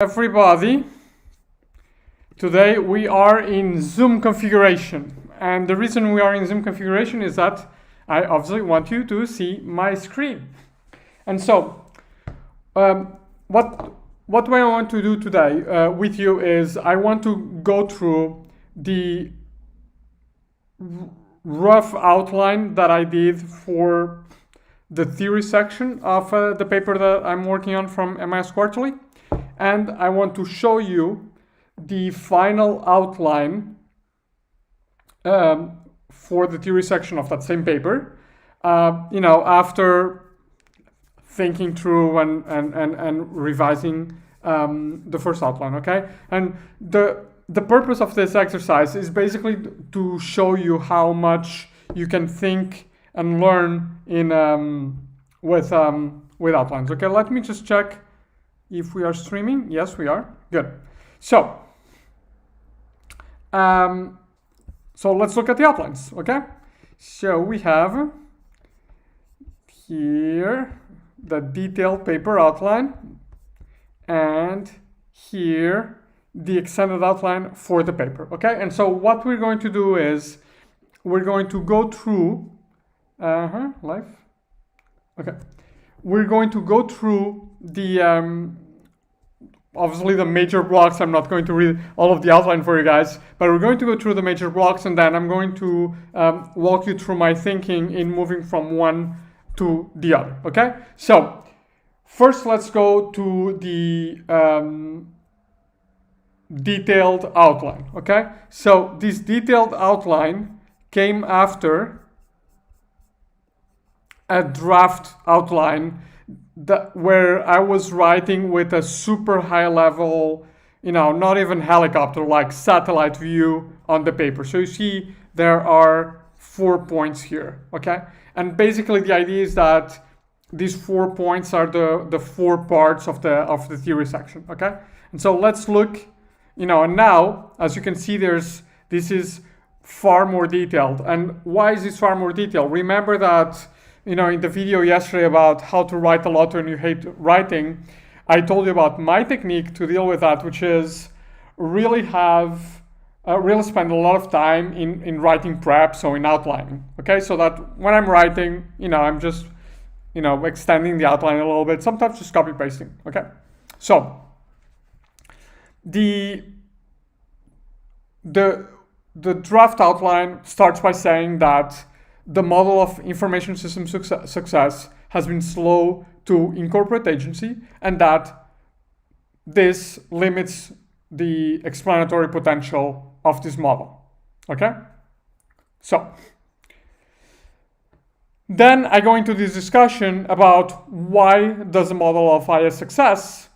Everybody, today we are in Zoom configuration, and the reason we are in Zoom configuration is that I obviously want you to see my screen. And so what I want to do today with you is I want to go through the rough outline that I did for the theory section of the paper that I'm working on from MIS Quarterly. And I want to show you the final outline for the theory section of that same paper. After thinking through and revising the first outline, okay? And the purpose of this exercise is basically to show you how much you can think and learn in with outlines. Okay, let me just check if we are streaming. Yes, we are. Good. So let's look at the outlines, okay? So we have here the detailed paper outline, and here the extended outline for the paper, okay? And so what we're going to do is we're going to go through live. Okay. We're going to go through the obviously the major blocks. I'm not going to read all of the outline for you guys, but we're going to go through the major blocks, and then I'm going to walk you through my thinking in moving from one to the other, okay? So first, let's go to the detailed outline, okay? So this detailed outline came after a draft outline where I was writing with a super high level, not even helicopter, like satellite view on the paper. So you see there are 4 points here, okay? And basically the idea is that these 4 points are the 4 parts of the theory section, okay? And so let's look, and now, as you can see, this is far more detailed. And why is this far more detailed? Remember that in the video yesterday about how to write a lot when you hate writing, I told you about my technique to deal with that, which is really spend a lot of time in writing prep, so in outlining, okay? So that when I'm writing, I'm just, extending the outline a little bit, sometimes just copy pasting, okay? So the draft outline starts by saying that the model of information system success has been slow to incorporate agency, and that this limits the explanatory potential of this model, okay? So then I go into this discussion about why does the model of IS success,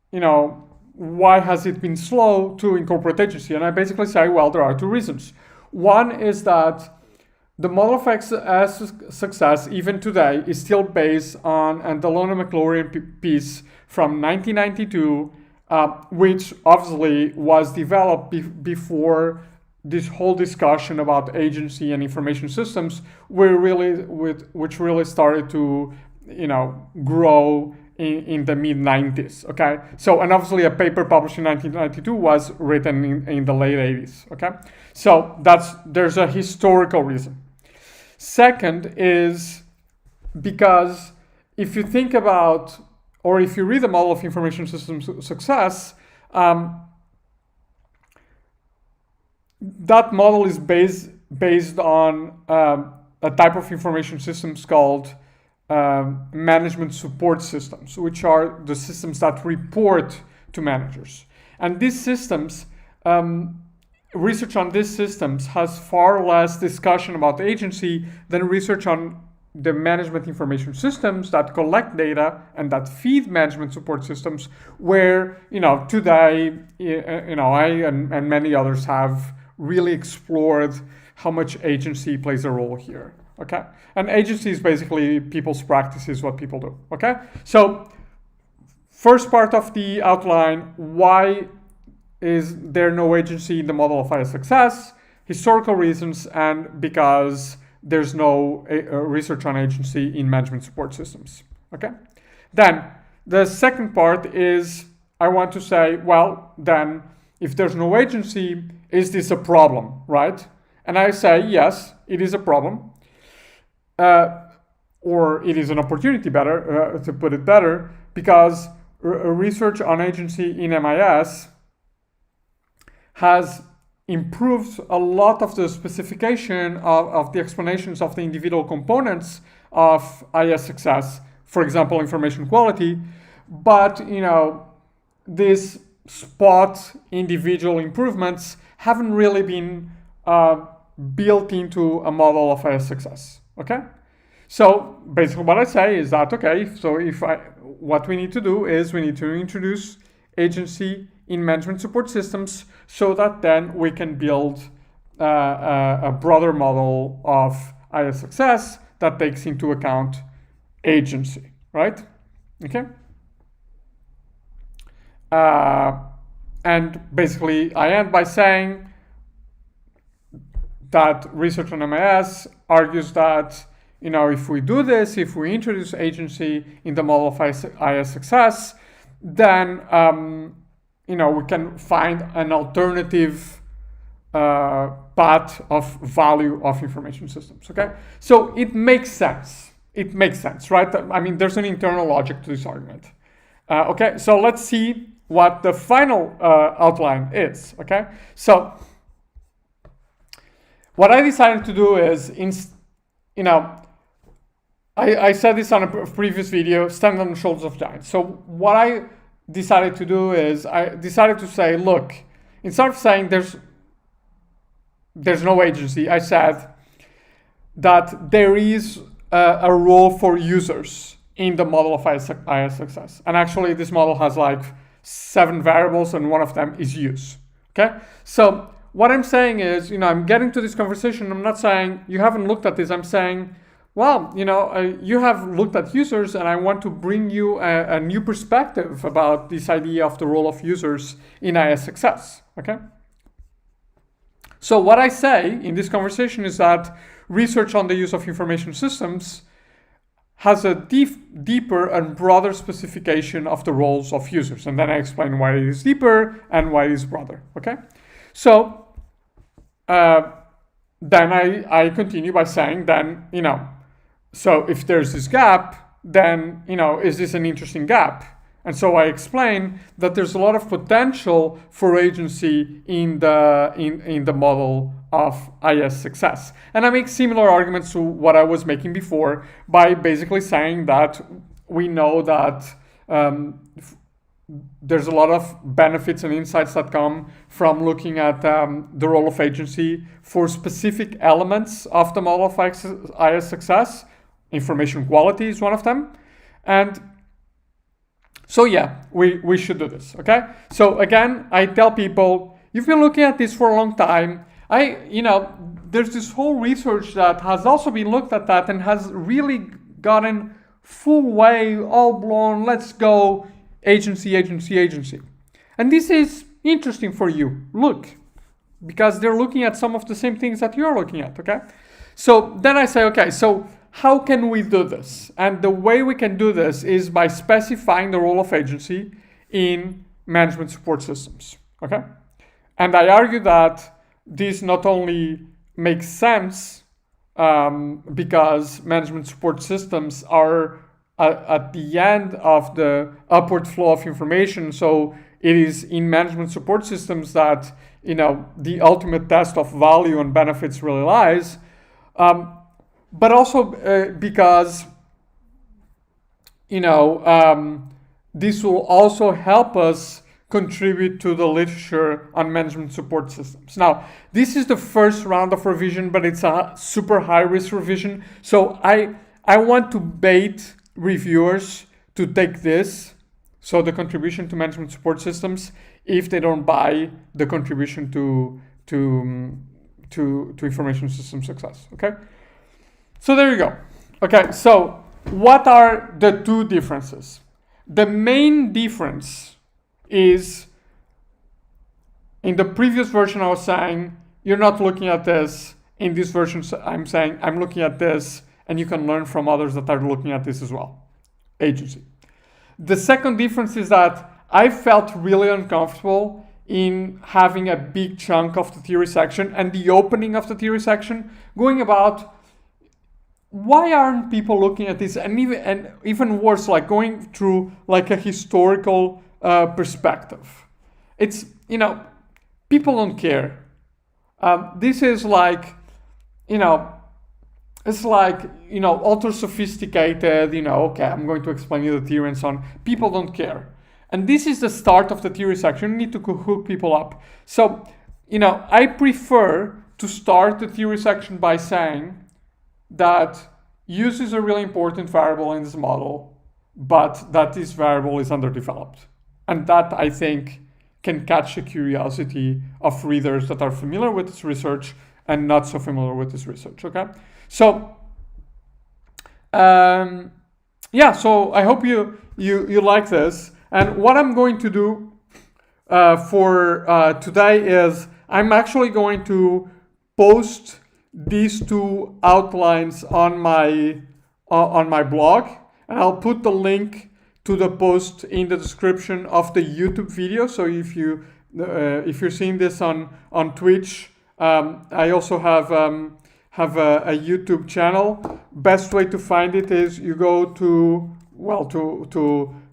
why has it been slow to incorporate agency? And I basically say, well, there are 2 reasons. One is that the model of IS success, even today, is still based on an Delano McLaurin piece from 1992, which obviously was developed before this whole discussion about agency and information systems, which really started to, grow in the mid-90s, okay? So, and obviously a paper published in 1992 was written in the late 80s, okay? So there's a historical reason. Second is because if you think about, or if you read the model of information systems success, that model is based on a type of information systems called management support systems, which are the systems that report to managers. And these systems, research on these systems has far less discussion about agency than research on the management information systems that collect data and that feed management support systems, where, today, I and many others have really explored how much agency plays a role here, okay? And agency is basically people's practices, what people do, okay? So first part of the outline, why is there no agency in the model of IS success? Historical reasons, and because there's no research on agency in management support systems, okay? Then the second part is I want to say, well, then if there's no agency, is this a problem, right? And I say, yes, it is a problem. Or it is an opportunity, better to put it better, because research on agency in MIS has improved a lot of the specification of the explanations of the individual components of IS success, for example, information quality. But, you know, these spot individual improvements haven't really been built into a model of IS success, okay? So basically what I say is that, okay, so what we need to do is we need to introduce agency in management support systems so that then we can build a broader model of IS success that takes into account agency, right? Okay. And basically I end by saying that research on MIS argues that, you know, if we do this, if we introduce agency in the model of IS success, then, you know, we can find an alternative path of value of information systems, okay? So it makes sense. It makes sense, right? I mean, there's an internal logic to this argument. Okay, so let's see what the final outline is, okay? So what I decided to do is, you know, I said this on a previous video, stand on the shoulders of giants. So what I decided to do is I decided to say, look, instead of saying there's no agency, I said that there is a role for users in the model of IS success. And actually this model has like 7 variables and one of them is use, okay? So what I'm saying is, you know, I'm getting to this conversation, I'm not saying you haven't looked at this, I'm saying, well, you know, you have looked at users and I want to bring you a new perspective about this idea of the role of users in IS success, okay? So what I say in this conversation is that research on the use of information systems has a deeper and broader specification of the roles of users. And then I explain why it is deeper and why it is broader, okay? So then I continue by saying then, you know, so if there's this gap, then, you know, is this an interesting gap? And so I explain that there's a lot of potential for agency in the model of IS success. And I make similar arguments to what I was making before by basically saying that we know that there's a lot of benefits and insights that come from looking at the role of agency for specific elements of the model of IS success. Information quality is one of them. And so yeah, we should do this, okay? So again, I tell people, you've been looking at this for a long time. You know, there's this whole research that has also been looked at that and has really gotten full way, all blown, let's go, agency, agency, agency. And this is interesting for you, look, because they're looking at some of the same things that you're looking at, okay? So then I say, okay, so how can we do this? And the way we can do this is by specifying the role of agency in management support systems, okay? And I argue that this not only makes sense because management support systems are at the end of the upward flow of information. So it is in management support systems that, you know, the ultimate test of value and benefits really lies. But also because, you know, this will also help us contribute to the literature on management support systems. Now, this is the first round of revision, but it's a super high risk revision. So I want to bait reviewers to take this, so the contribution to management support systems, if they don't buy the contribution to information system success, okay? So there you go. Okay, so what are the two differences? The main difference is, in the previous version I was saying, you're not looking at this. In this version I'm saying, I'm looking at this, and you can learn from others that are looking at this as well. Agency. The second difference is that I felt really uncomfortable in having a big chunk of the theory section and the opening of the theory section going about why aren't people looking at this, and even worse, like going through like a historical perspective. It's, people don't care. This is like, it's like, ultra sophisticated, okay, I'm going to explain you the theory and so on. People don't care. And this is the start of the theory section. You need to hook people up. So, I prefer to start the theory section by saying that use is a really important variable in this model, but that this variable is underdeveloped. And that, I think, can catch the curiosity of readers that are familiar with this research and not so familiar with this research, okay? So, so I hope you like this. And what I'm going to do for today is I'm actually going to post these two outlines on my blog, and I'll put the link to the post in the description of the YouTube video. So if you're seeing this on Twitch, I also have a YouTube channel. Best way to find it is you go to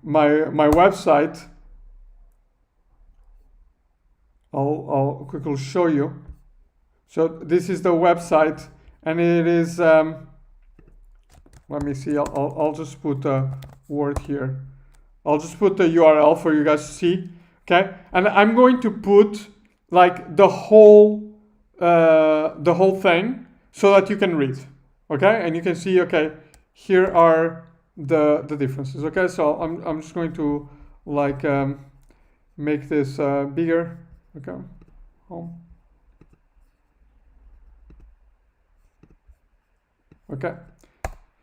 my website. I'll quickly show you. So this is the website, and it is, let me see, I'll just put a word here. I'll just put the URL for you guys to see, okay? And I'm going to put like the whole thing so that you can read, okay? And you can see, okay, here are the differences, okay? So I'm just going to like make this bigger, okay? Home. Okay,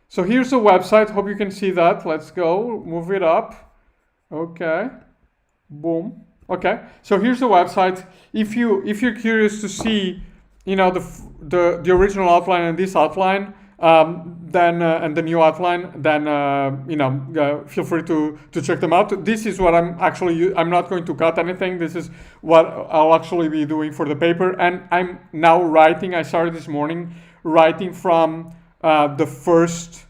so here's the website. Hope you can see that. Let's go, move it up. Okay, boom. Okay, so here's the website. If you're curious to see, the original outline and this outline, then and the new outline, then feel free to check them out. This is what I'm not going to cut anything. This is what I'll actually be doing for the paper, and I'm now writing. I started this morning writing from the first,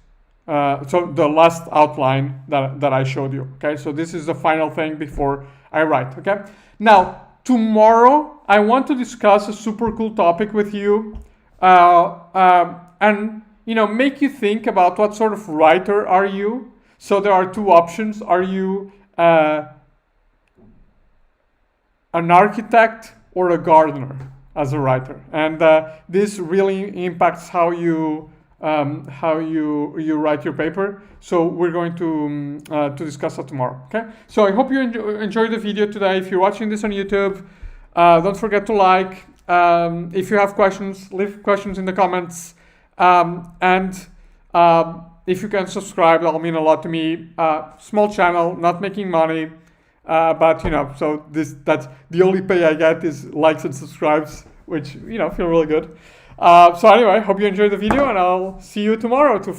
so the last outline that I showed you. Okay, so this is the final thing before I write. Okay, now tomorrow I want to discuss a super cool topic with you, and make you think about what sort of writer are you. So there are two options. Are you an architect or a gardener as a writer? And this really impacts how you write your paper. So we're going to discuss that tomorrow. Okay. So I hope you enjoyed the video today. If you're watching this on YouTube, don't forget to like. If you have questions, leave questions in the comments. And if you can subscribe, that'll mean a lot to me. Small channel, not making money, but so that's the only pay I get is likes and subscribes, which feel really good. So anyway, hope you enjoyed the video, and I'll see you tomorrow to